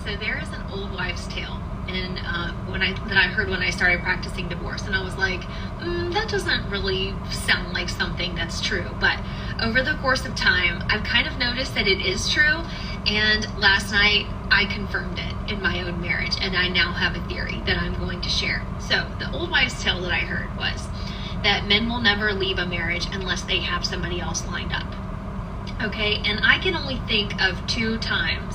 So there is an old wives' tale that I heard when I started practicing divorce, and I was like, that doesn't really sound like something that's true. But over the course of time, I've kind of noticed that it is true, and last night I confirmed it in my own marriage, and I now have a theory that I'm going to share. So the old wives' tale that I heard was that men will never leave a marriage unless they have somebody else lined up. Okay, and I can only think of 2 times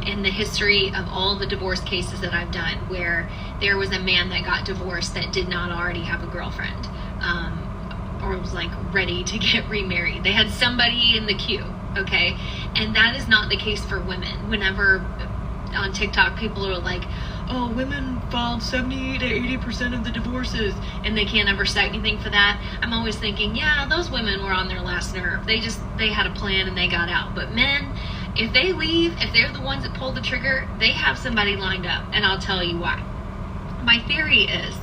in the history of all the divorce cases that I've done where there was a man that got divorced that did not already have a girlfriend, or was like ready to get remarried. They had somebody in the queue, okay? And that is not the case for women. Whenever on TikTok people are like, oh, women filed 70 to 80% of the divorces, and they can't ever cite anything for that, I'm always thinking, yeah, those women were on their last nerve. They had a plan and they got out. But men, if they leave, if they're the ones that pull the trigger, they have somebody lined up, and I'll tell you why. My theory is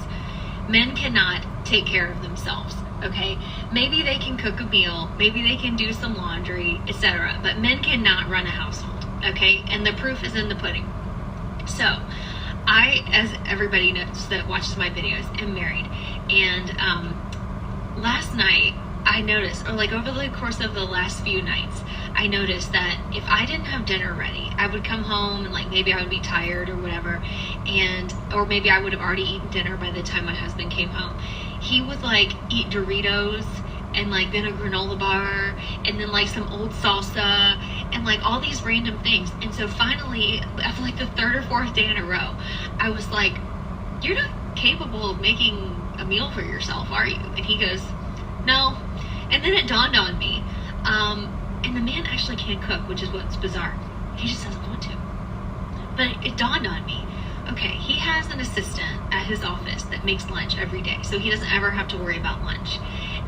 men cannot take care of themselves, okay? Maybe they can cook a meal, maybe they can do some laundry, etc., but men cannot run a household, okay? And the proof is in the pudding. So I, as everybody knows that watches my videos, am married, and last night I noticed, or like over the course of the last few nights, I noticed that if I didn't have dinner ready, I would come home and like maybe I would be tired or whatever, or maybe I would have already eaten dinner by the time my husband came home. He would like eat Doritos and like then a granola bar and then like some old salsa and like all these random things. And so finally, after like the 3rd or 4th day in a row, I was like, you're not capable of making a meal for yourself, are you? And he goes, no. And then it dawned on me, and the man actually can cook, which is what's bizarre. He just doesn't want to. But it dawned on me, okay, he has an assistant at his office that makes lunch every day, so he doesn't ever have to worry about lunch.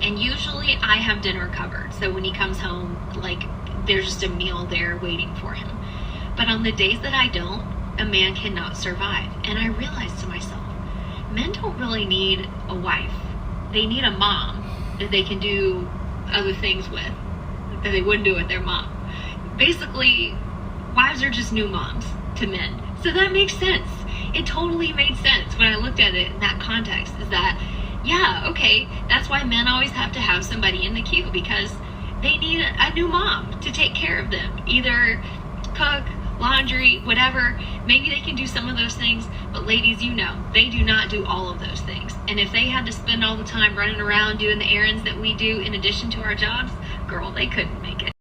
And usually I have dinner covered, so when he comes home, like, there's just a meal there waiting for him. But on the days that I don't, a man cannot survive. And I realized to myself, men don't really need a wife. They need a mom that they can do other things with that they wouldn't do with their mom. Basically, wives are just new moms to men. So that makes sense. It totally made sense when I looked at it in that context, is that, yeah, okay, that's why men always have to have somebody in the queue, because they need a new mom to take care of them. Either cook, laundry, whatever. Maybe they can do some of those things, but ladies, you know, they do not do all of those things. And if they had to spend all the time running around doing the errands that we do in addition to our jobs, girl, they couldn't make it.